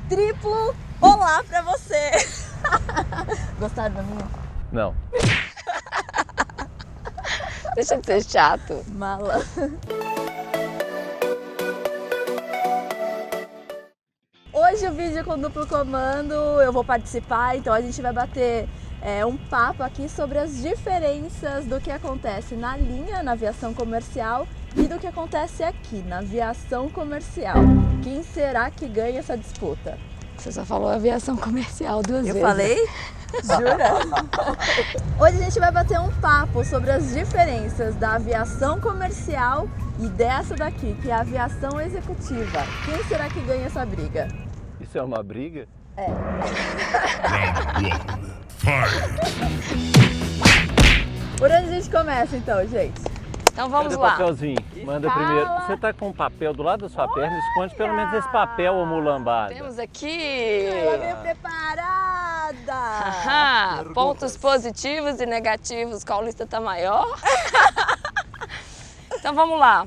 triplo olá pra você. Gostaram da minha? Não. Deixa de ser chato. Mala. Hoje o vídeo com duplo comando, eu vou participar, então a gente vai bater um papo aqui sobre as diferenças do que acontece na linha, na aviação comercial, e do que acontece aqui, na aviação comercial. Quem será que ganha essa disputa? Você só falou aviação comercial duas vezes. Eu falei? Jura? Hoje a gente vai bater um papo sobre as diferenças da aviação comercial e dessa daqui, que é a aviação executiva. Quem será que ganha essa briga? Isso é uma briga? É. Por onde a gente começa então, gente? Então vamos Cadê o lá. papelzinho? Manda Escala. primeiro. Você tá com o papel do lado da sua perna? Esconde pelo menos esse papel, ô mulambada. Temos aqui Ela veio preparada! Aham, pontos positivos e negativos. Qual lista tá maior? Então vamos lá.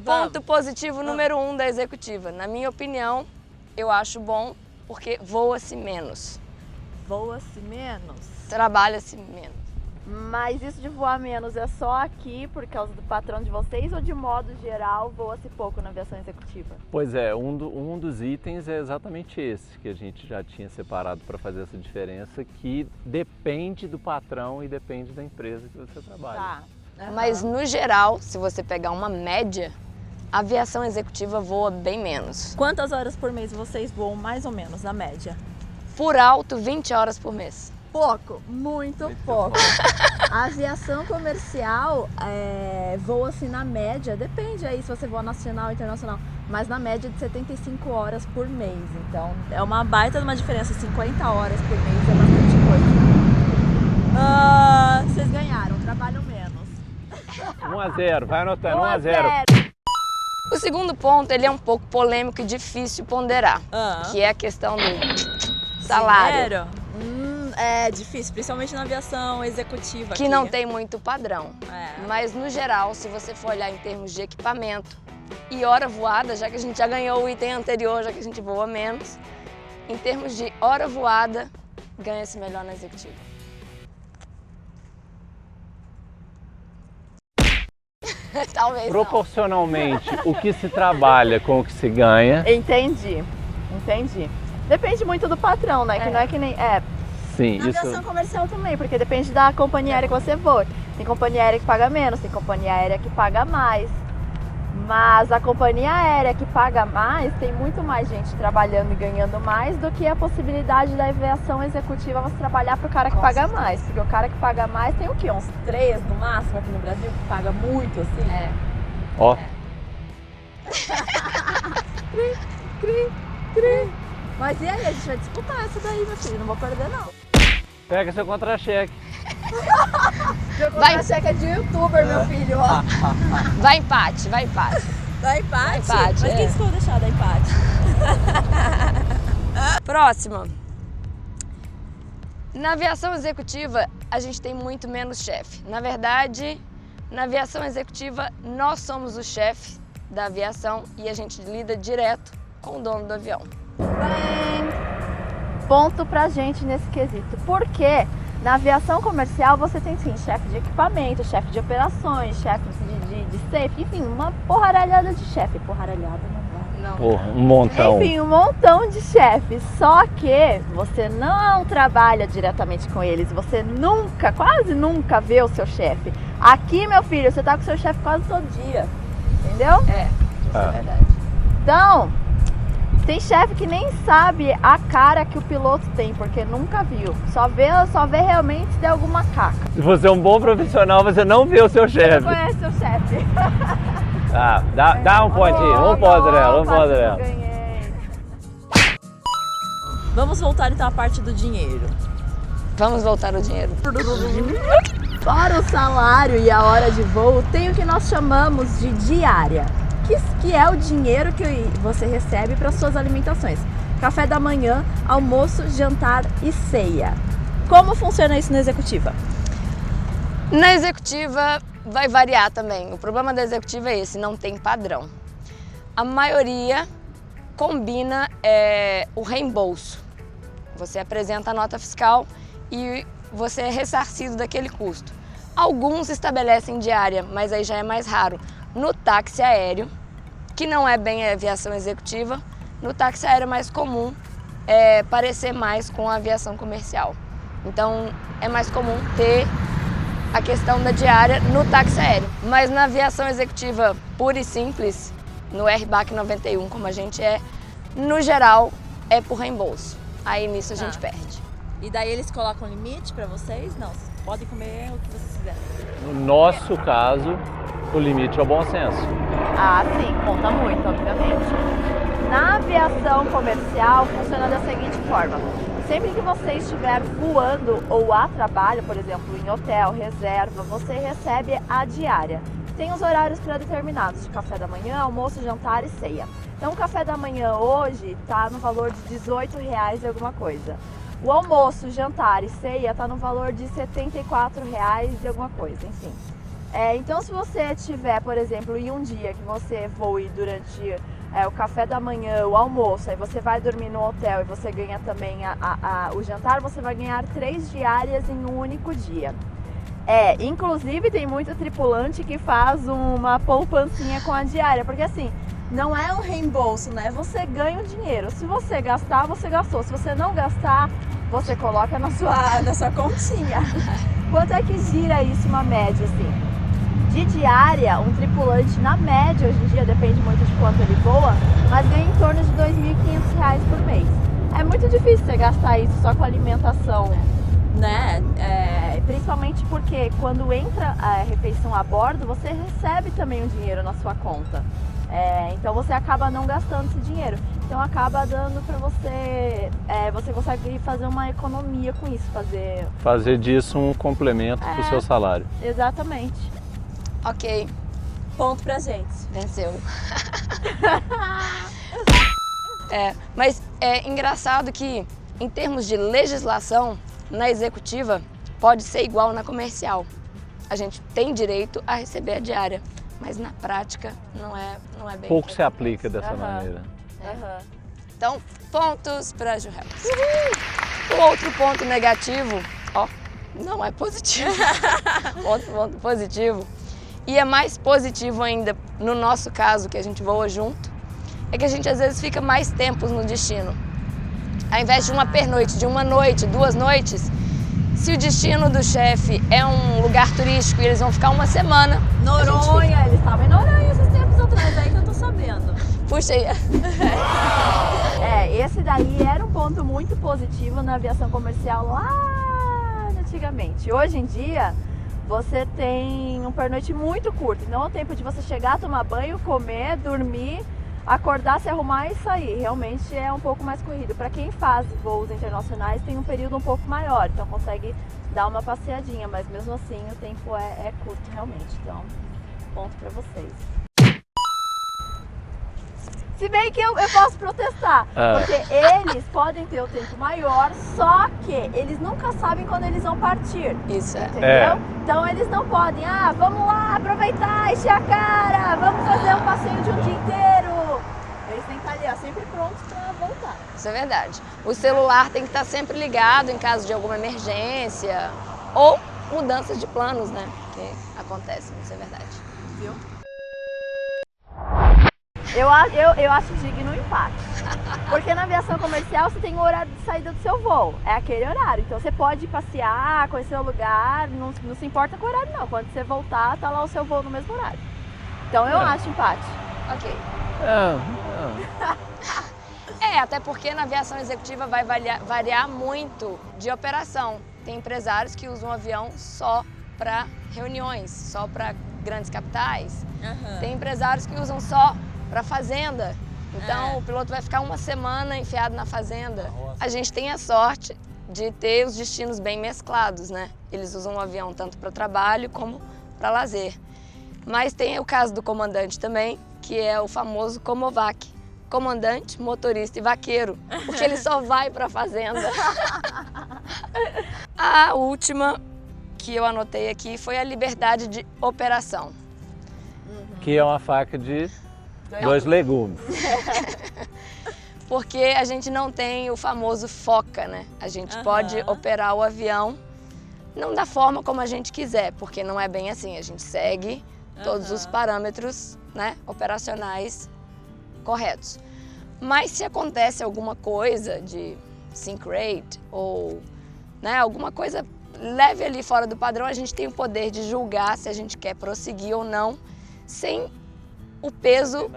Ponto positivo número 1 da executiva. Na minha opinião, eu acho bom porque voa-se menos, Voa-se menos. trabalha-se menos. Mas isso de voar menos é só aqui por causa do patrão de vocês ou de modo geral voa-se pouco na aviação executiva? Pois é, um dos itens é exatamente esse, que a gente já tinha separado para fazer essa diferença, que depende do patrão e depende da empresa que você trabalha. Tá. Mas no geral, se você pegar uma média, a aviação executiva voa bem menos. Quantas horas por mês vocês voam mais ou menos, na média? Por alto, 20 horas por mês. Pouco, muito pouco. A aviação comercial voa-se na média, depende aí se você voa nacional ou internacional, mas na média de 75 horas por mês. Então é uma baita de uma diferença, 50 horas por mês é bastante coisa. Vocês ganharam, trabalham menos. 1-0, vai anotando, 1-0. O segundo ponto, ele é um pouco polêmico e difícil ponderar, que é a questão do salário. É difícil, principalmente na aviação executiva. Que aqui. não tem muito padrão. É. Mas no geral, se você for olhar em termos de equipamento e hora voada, já que a gente já ganhou o item anterior, já que a gente voa menos, em termos de hora voada, ganha-se melhor na executiva. Talvez não. Proporcionalmente, o que se trabalha com o que se ganha. Entendi. Depende muito do patrão, né? Que não é que nem... Sim, Na aviação comercial também, porque depende da companhia aérea que você voa. Tem companhia aérea que paga menos, tem companhia aérea que paga mais. Mas a companhia aérea que paga mais, tem muito mais gente trabalhando e ganhando mais do que a possibilidade da aviação executiva você trabalhar para o cara que paga mais. Porque o cara que paga mais tem o quê? Uns 3 no máximo aqui no Brasil, que paga muito, assim? É. Ó, Mas e aí, a gente vai disputar essa daí, meu filho, não vou perder não. pega seu contra-cheque. Vai. A checa de youtuber, meu filho, ó. Vai empate, vai empate. Dá empate? Dá empate, Mas quem disse que eu vou deixar dar empate? Próxima. Na aviação executiva, a gente tem muito menos chefe. Na verdade, na aviação executiva, nós somos o chefe da aviação e a gente lida direto com o dono do avião. Bem, ponto pra gente nesse quesito. Porque na aviação comercial você tem sim chefe de equipamento, chefe de operações, chefe de safety, enfim, uma porraralhada de chefe. Porraralhada não vai. Não. Porra, um montão. Enfim, um montão de chefes. Só que você não trabalha diretamente com eles. Você nunca, quase nunca vê o seu chefe. Aqui, meu filho, você tá com o seu chefe quase todo dia. Entendeu? É, isso é verdade. Então, tem chefe que nem sabe a cara que o piloto tem, porque nunca viu. Só vê realmente se der alguma caca. Se você é um bom profissional, você não vê o seu Você chefe. conhece o chefe. Ah, dá um pontinho, um ponto nela, um ponto nela. Ganhei. Vamos voltar então à parte do dinheiro. Vamos voltar ao dinheiro. Para o salário e a hora de voo, tem o que nós chamamos de diária, que é o dinheiro que você recebe para suas alimentações. Café da manhã, almoço, jantar e ceia. Como funciona isso na executiva? Na executiva vai variar também. O problema da executiva é esse, não tem padrão. A maioria combina o reembolso. Você apresenta a nota fiscal e você é ressarcido daquele custo. Alguns estabelecem diária, mas aí já é mais raro. No táxi aéreo, que não é bem a aviação executiva, no táxi aéreo é mais comum parecer mais com a aviação comercial. Então é mais comum ter a questão da diária no táxi aéreo. Mas na aviação executiva pura e simples, no RBAC 91, como a gente no geral é por reembolso. Aí nisso a gente perde. E daí eles colocam limite para vocês? Não, vocês podem comer o que vocês quiserem. No nosso caso, o limite é o bom senso. Ah, sim, conta muito, obviamente. Na aviação comercial funciona da seguinte forma. Sempre que você estiver voando ou a trabalho, por exemplo, em hotel, reserva, você recebe a diária. Tem os horários pré-determinados de café da manhã, almoço, jantar e ceia. Então o café da manhã hoje está no valor de R$18 e alguma coisa. O almoço, jantar e ceia está no valor de R$74 e alguma coisa, enfim. Então se você tiver, por exemplo, em um dia que você voe durante o café da manhã, o almoço, aí você vai dormir no hotel e você ganha também o jantar, você vai ganhar 3 diárias em um único dia. Inclusive tem muito tripulante que faz uma poupancinha com a diária, porque assim, não é um reembolso, né? Você ganha o dinheiro. Se você gastar, você gastou. Se você não gastar, você coloca na sua continha. Quanto é que gira isso uma média, assim? De diária, um tripulante, na média, hoje em dia, depende muito de quanto ele voa, mas ganha em torno de R$2.500 por mês. É muito difícil você gastar isso só com alimentação, né? Principalmente porque quando entra a refeição a bordo, você recebe também o dinheiro na sua conta. Então você acaba não gastando esse dinheiro. Então acaba dando para você, você consegue fazer uma economia com isso, fazer disso um complemento para o seu salário. Exatamente. Ok. Ponto pra gente. Venceu. Mas é engraçado que, em termos de legislação, na executiva pode ser igual na comercial. A gente tem direito a receber a diária, mas na prática não é bem. Pouco se aplica dessa maneira. Então, pontos para Jurel. O outro ponto negativo, não é positivo. Outro ponto positivo. E é mais positivo ainda, no nosso caso, que a gente voa junto, é que a gente às vezes fica mais tempos no destino. Ao invés de uma pernoite, de uma noite, 2 noites, se o destino do chefe é um lugar turístico e eles vão ficar uma semana... Noronha, eles estavam em Noronha esses tempos atrás, aí que eu tô sabendo. Puxa aí. Esse daí era um ponto muito positivo na aviação comercial lá antigamente. Hoje em dia, você tem um pernoite muito curto, então é o tempo de você chegar, tomar banho, comer, dormir, acordar, se arrumar e sair. Realmente é um pouco mais corrido. Para quem faz voos internacionais tem um período um pouco maior, então consegue dar uma passeadinha, mas mesmo assim o tempo é curto realmente. Então, ponto para vocês. Se bem que eu posso protestar, porque eles podem ter o tempo maior, só que eles nunca sabem quando eles vão partir. Isso Entendeu? Então eles não podem, vamos lá aproveitar, encher a cara, vamos fazer um passeio de um dia inteiro. Eles têm que estar ali, sempre prontos para voltar. Isso é verdade. O celular tem que estar sempre ligado em caso de alguma emergência ou mudanças de planos, né? Que acontecem, isso é verdade. Viu? Eu acho digno o empate. Porque na aviação comercial você tem o horário de saída do seu voo. É aquele horário. Então você pode passear, conhecer o lugar, não se importa com o horário não. Quando você voltar, tá lá o seu voo no mesmo horário. Então eu acho empate. Ok. Até porque na aviação executiva vai variar muito de operação. Tem empresários que usam o avião só para reuniões, só para grandes capitais. Tem empresários que usam só para fazenda. Então o piloto vai ficar uma semana enfiado na fazenda. A gente tem a sorte de ter os destinos bem mesclados, né? Eles usam o avião tanto para trabalho como para lazer. Mas tem o caso do comandante também, que é o famoso Comovac. Comandante, motorista e vaqueiro, porque ele só vai para a fazenda. A última que eu anotei aqui foi a liberdade de operação. Que é uma faca de 2 legumes. porque a gente não tem o famoso FOCA, né? A gente pode operar o avião não da forma como a gente quiser, porque não é bem assim. A gente segue todos os parâmetros, né, operacionais corretos. Mas se acontece alguma coisa de sink rate ou, né, alguma coisa leve ali fora do padrão, a gente tem o poder de julgar se a gente quer prosseguir ou não, sem o peso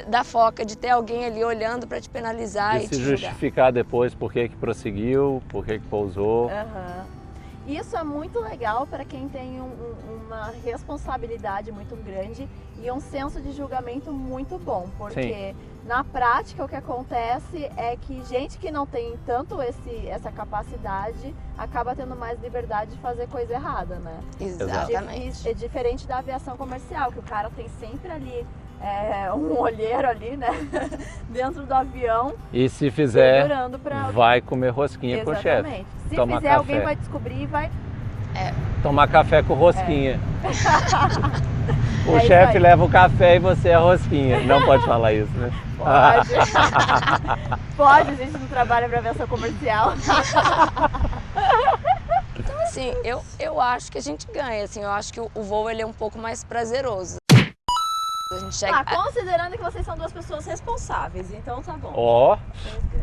da FOCA, de ter alguém ali olhando para te penalizar E e se te julgar. justificar depois por que prosseguiu, por que pousou. Isso é muito legal para quem tem uma responsabilidade muito grande e um senso de julgamento muito bom, porque na prática o que acontece é que gente que não tem tanto essa capacidade acaba tendo mais liberdade de fazer coisa errada, né? Exatamente. É diferente da aviação comercial, que o cara tem sempre ali um olheiro ali, né, dentro do avião. E se fizer, segurando pra... vai comer rosquinha com o chefe. Exatamente. Se Tomar fizer, café. alguém vai descobrir e vai... Tomar café com rosquinha. O É isso chefe aí. leva o café e você a rosquinha. Não pode falar isso, né? Pode. Pode, a gente não trabalha para aviação comercial. Então, assim, eu acho que a gente ganha, assim, eu acho que o voo ele é um pouco mais prazeroso. A gente chega... Considerando que vocês são duas pessoas responsáveis, então tá bom. Ó,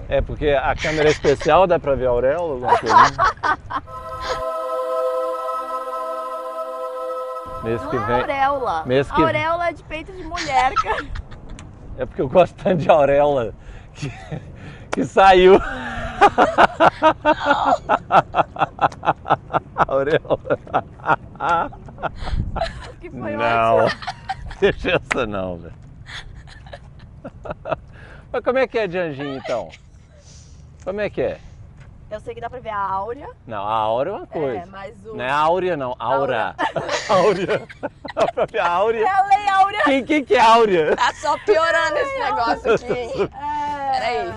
é porque a câmera é especial, dá pra ver a auréola, alguma coisa? Mês que Não é vem. auréola. Mês que- Auréola é de peito de mulher, cara. É porque eu gosto tanto de auréola que saiu. Auréola. Que foi Não, ótimo. deixa essa não, velho. Mas como é que é de anjinho, então? Como é que é? Eu sei que dá pra ver a áurea. Não, a aura é uma coisa. Mas o... Não é áurea, não. Aura. Áurea. A própria áurea. É a lei áurea. Quem que é áurea? Tá só piorando esse negócio aqui, hein? É... Peraí.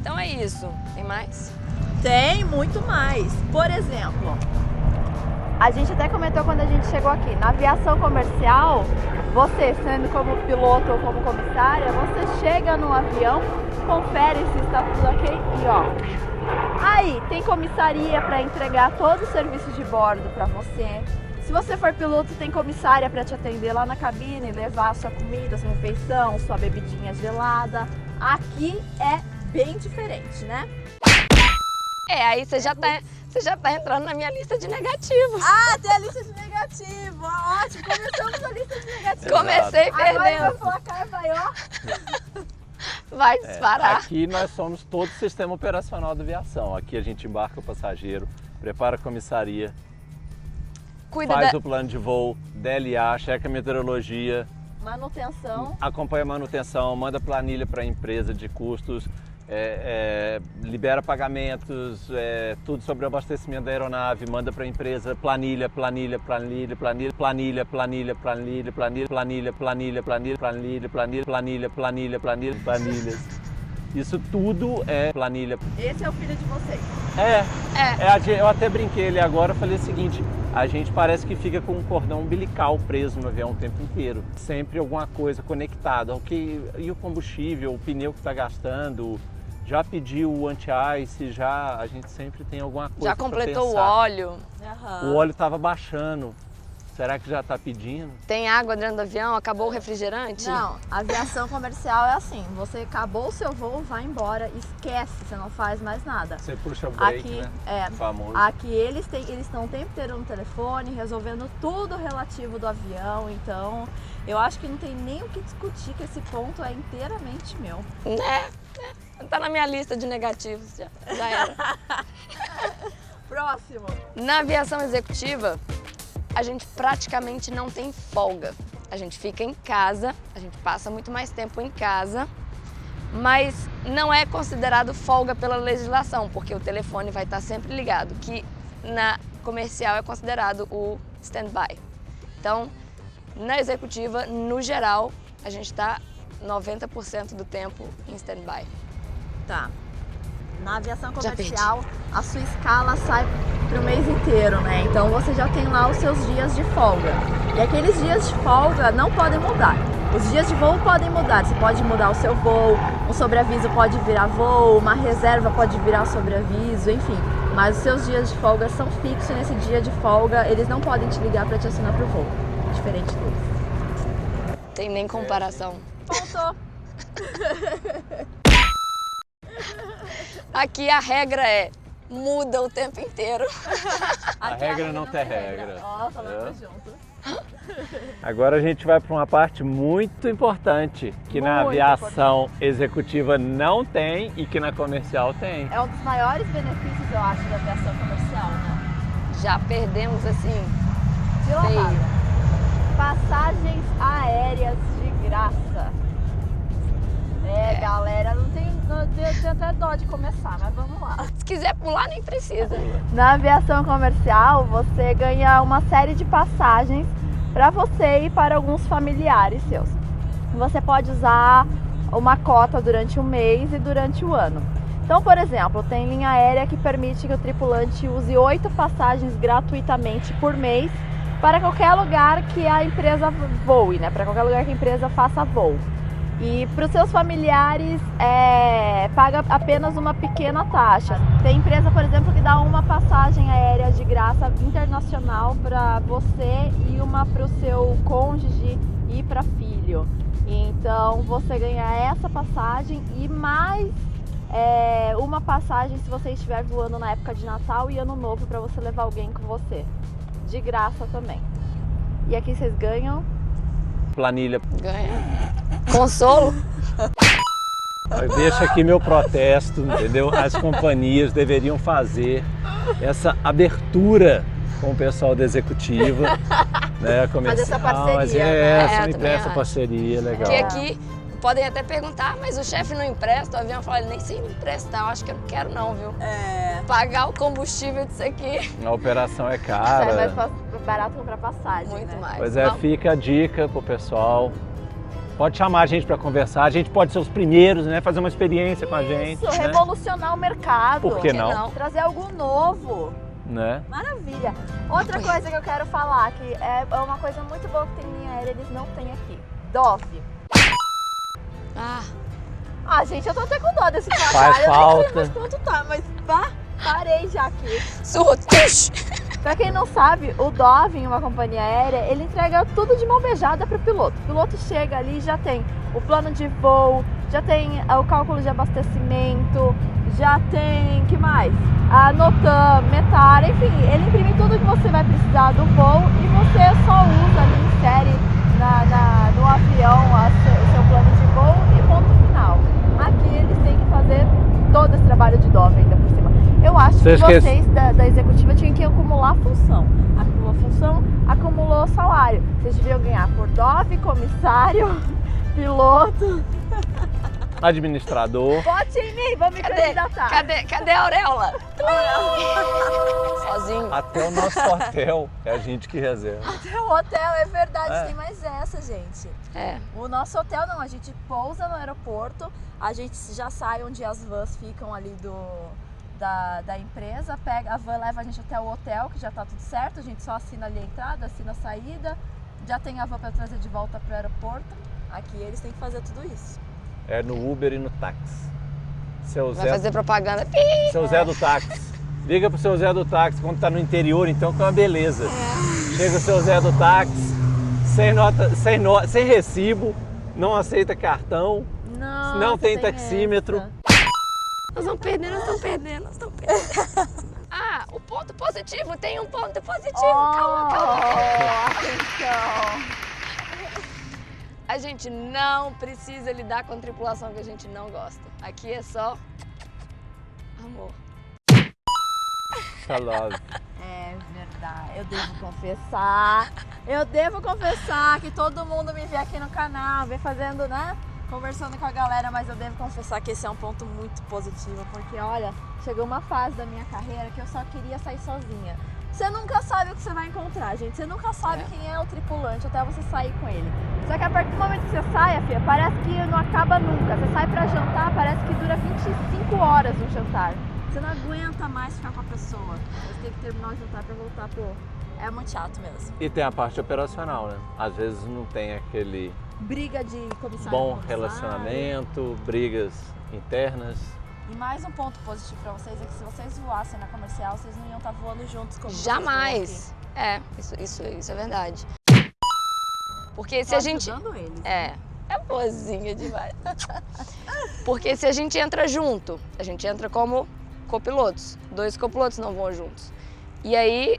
Então é isso. Tem mais? Tem muito mais. Por exemplo, a gente até comentou quando a gente chegou aqui, na aviação comercial, você sendo como piloto ou como comissária, você chega no avião, confere se está tudo ok e ó. Aí tem comissaria para entregar todo o serviço de bordo para você. Se você for piloto, tem comissária para te atender lá na cabine, levar a sua comida, sua refeição, sua bebidinha gelada. Aqui é bem diferente, né? Aí você já tá entrando na minha lista de negativos. Ah, tem a lista de negativo. Ótimo, começamos a lista de negativo. Comecei Agora perdendo. meu placar vai, ó. Vai disparar. Aqui nós somos todo o sistema operacional da aviação. Aqui a gente embarca o passageiro, prepara a comissaria, Cuida faz da... o plano de voo, DLA, checa a meteorologia, Manutenção. acompanha a manutenção, manda planilha para a empresa de custos, libera pagamentos, tudo sobre o abastecimento da aeronave, manda para a empresa planilha. Isso tudo é planilha. Esse é o filho de vocês. Eu até brinquei ali agora, falei o seguinte, a gente parece que fica com um cordão umbilical preso no avião o tempo inteiro. Sempre alguma coisa conectada. E o combustível, o pneu que está gastando, já pediu o anti-ice, a gente sempre tem alguma coisa Já pra completou o pensar. óleo. O óleo estava baixando. Será que já está pedindo? Tem água dentro do avião? Acabou o refrigerante? Não, aviação comercial é assim, você acabou o seu voo, vai embora, esquece, você não faz mais nada. Você puxa o break, Aqui, né? Famoso. Aqui eles estão o tempo inteiro no telefone, resolvendo tudo relativo do avião, então eu acho que não tem nem o que discutir, que esse ponto é inteiramente meu. Tá na minha lista de negativos, já era. Próximo. Na aviação executiva, a gente praticamente não tem folga. A gente fica em casa, a gente passa muito mais tempo em casa, mas não é considerado folga pela legislação, porque o telefone vai estar sempre ligado, que na comercial é considerado o stand-by. Então, na executiva, no geral, a gente está 90% do tempo em stand-by. Tá. Na aviação Já comercial, a sua escala sai para o mês inteiro, né? Então você já tem lá os seus dias de folga. E aqueles dias de folga não podem mudar. Os dias de voo podem mudar. Você pode mudar o seu voo, um sobreaviso pode virar voo, uma reserva pode virar sobreaviso, enfim. Mas os seus dias de folga são fixos e nesse dia de folga eles não podem te ligar para te assinar para o voo. Diferente deles. Tem nem comparação. Faltou. Aqui a regra é muda o tempo inteiro. A regra não tem regra. Ó, falando junto. Agora a gente vai para uma parte muito importante, que na Muito aviação executiva não tem e que na comercial tem. É um dos maiores benefícios, eu acho, da aviação comercial, né? Já perdemos assim. De lavada. Passagens aéreas de graça. Galera, não tem até dó de começar, mas vamos lá. Se quiser pular, nem precisa. Na aviação comercial, você ganha uma série de passagens para você e para alguns familiares seus. Você pode usar uma cota durante um mês e durante o ano. Então, por exemplo, tem linha aérea que permite que o tripulante use 8 passagens gratuitamente por mês para qualquer lugar que a empresa voe, né? Para qualquer lugar que a empresa faça voo. E para os seus familiares paga apenas uma pequena taxa. Tem empresa, por exemplo, que dá uma passagem aérea de graça internacional para você e uma para o seu cônjuge e para filho. Então você ganha essa passagem e mais uma passagem se você estiver voando na época de Natal e Ano Novo para você levar alguém com você. De graça também. E aqui vocês ganham Planilha. Ganha. Consolo. Deixa aqui meu protesto, entendeu? As companhias deveriam fazer essa abertura com o pessoal da executiva, né? Comercial, essa parceria, mas né? Eu também essa acho. parceria, legal. Porque aqui podem até perguntar, mas o chefe não empresta, o avião fala, nem sei me emprestar, eu acho que eu não quero não, viu? Pagar o combustível disso aqui. A operação é sai cara. mais barato comprar passagem. Muito né? mais. Pois é, Vamos. fica a dica pro pessoal. Pode chamar a gente para conversar, a gente pode ser os primeiros, né? Fazer uma experiência com a gente. Isso, né? revolucionar o mercado. Por que não? Trazer algo novo. Né? Maravilha. Outra coisa que eu quero falar, que é uma coisa muito boa que tem em linha aérea, eles não têm aqui. Dove. Gente, eu tô até com dó desse trabalho. Faz Eu nem falta. sei mais quanto tá, mas parei já aqui. Surtush! Pra quem não sabe, o Dove, em uma companhia aérea, ele entrega tudo de mão beijada pro piloto. O piloto chega ali e já tem o plano de voo, já tem o cálculo de abastecimento, já tem, que mais? A Notam, Metara, enfim, ele imprime tudo que você vai precisar do voo e você só usa ali, insere no avião o seu plano de voo e ponto final. Aqui eles têm que fazer todo esse trabalho de Dove ainda por cima. Eu acho que vocês da executiva tinham que acumular função. Acumulou função, acumulou salário. Vocês deviam ganhar por Dove, comissário, piloto. Administrador. Vote em mim, vou me candidatar. Cadê a auréola? Sozinho. Até o nosso hotel é a gente que reserva. Até o hotel, é verdade, tem mais essa, gente. É. O nosso hotel não, a gente pousa no aeroporto, a gente já sai onde as vans ficam ali da empresa, pega a van, leva a gente até o hotel, que já tá tudo certo, a gente só assina ali a entrada, assina a saída, já tem a van para trazer de volta pro aeroporto. Aqui eles têm que fazer tudo isso. É no Uber e no táxi. Seu Vai Zé, fazer propaganda. seu Zé do táxi. Liga pro seu Zé do táxi quando tá no interior, então, que é uma beleza. Chega o seu Zé do táxi, sem recibo, não aceita cartão, não tem taxímetro. Nós estamos perdendo. O ponto positivo, tem um ponto positivo. Calma. Atenção. A gente não precisa lidar com tripulação que a gente não gosta. Aqui é só amor. Love. É verdade, eu devo confessar que todo mundo me vê aqui no canal, vem fazendo, né, conversando com a galera, mas eu devo confessar que esse é um ponto muito positivo, porque olha, chegou uma fase da minha carreira que eu só queria sair sozinha. Você nunca sabe o que você vai encontrar, gente. Você nunca sabe quem é o tripulante até você sair com ele. Só que a partir do momento que você sai, filha, parece que não acaba nunca. Você sai pra jantar, parece que dura 25 horas um jantar. Você não aguenta mais ficar com a pessoa. Você tem que terminar o jantar pra voltar pro... É muito chato mesmo. E tem a parte operacional, né? Às vezes não tem aquele Briga de comissário. bom com comissário. relacionamento, brigas internas. E mais um ponto positivo pra vocês é que se vocês voassem na comercial, vocês não iam estar voando juntos como Jamais. É, isso é verdade. Porque se a gente... ajudando eles. É boazinha demais. Porque se a gente entra junto, a gente entra como copilotos. 2 copilotos não vão juntos. E aí,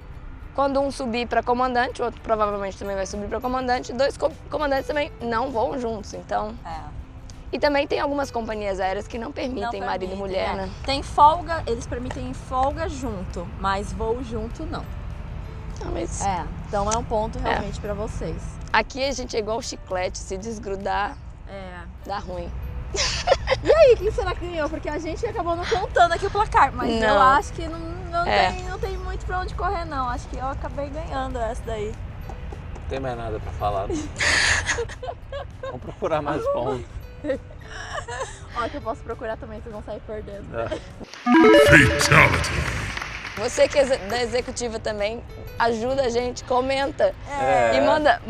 quando um subir para comandante, o outro provavelmente também vai subir para comandante, 2 comandantes também não vão juntos. Então, e também tem algumas companhias aéreas que não permitem marido e mulher, né? Tem folga, eles permitem folga junto, mas voo junto não. Não, mas Então é um ponto realmente pra vocês. aqui a gente é igual chiclete, se desgrudar, dá ruim. E aí, quem será que ganhou? Porque a gente acabou não contando aqui o placar, mas Não. eu acho que não tem muito pra onde correr, não. Acho que eu acabei ganhando essa daí. Não tem mais nada pra falar. Vamos procurar mais pontos. Ó, que eu posso procurar também, vocês vão sair perdendo. Você que é da executiva também, ajuda a gente, comenta e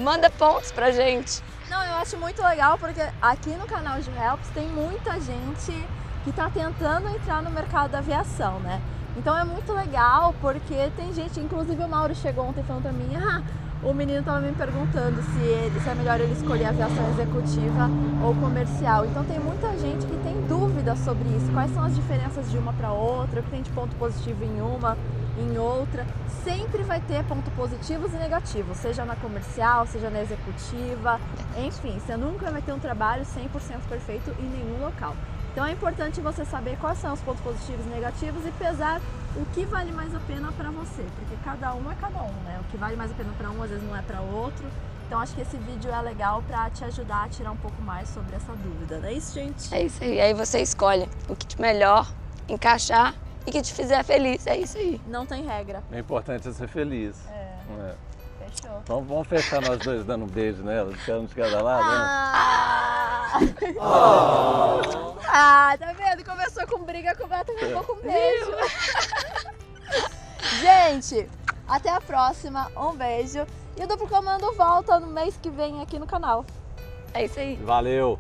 manda pontos pra gente. Não, eu acho muito legal porque aqui no canal de Helps tem muita gente que tá tentando entrar no mercado da aviação, né? Então é muito legal porque tem gente, inclusive o Mauro chegou ontem falando pra mim, o menino tava me perguntando se é melhor ele escolher aviação executiva ou comercial. Então tem muita gente que tem dúvidas sobre isso, quais são as diferenças de uma para outra, o que tem de ponto positivo em uma, em outra. Sempre vai ter pontos positivos e negativos, seja na comercial, seja na executiva, enfim, você nunca vai ter um trabalho 100% perfeito em nenhum local. Então é importante você saber quais são os pontos positivos e negativos e pesar o que vale mais a pena para você, porque cada um é cada um, né? O que vale mais a pena para um às vezes não é para outro. Então acho que esse vídeo é legal para te ajudar a tirar um pouco mais sobre essa dúvida, não é isso, gente? É isso aí, aí você escolhe o que te melhor encaixar e que te fizer feliz, é isso aí. Não tem regra. O importante é ser feliz. Fechou. Então vamos fechar nós dois dando um beijo nela, um de cada lado, né? Tá vendo? Começou com briga, acabou com beijo. Gente, até a próxima. Um beijo. E o Duplo Comando volta no mês que vem aqui no canal. É isso aí. Valeu!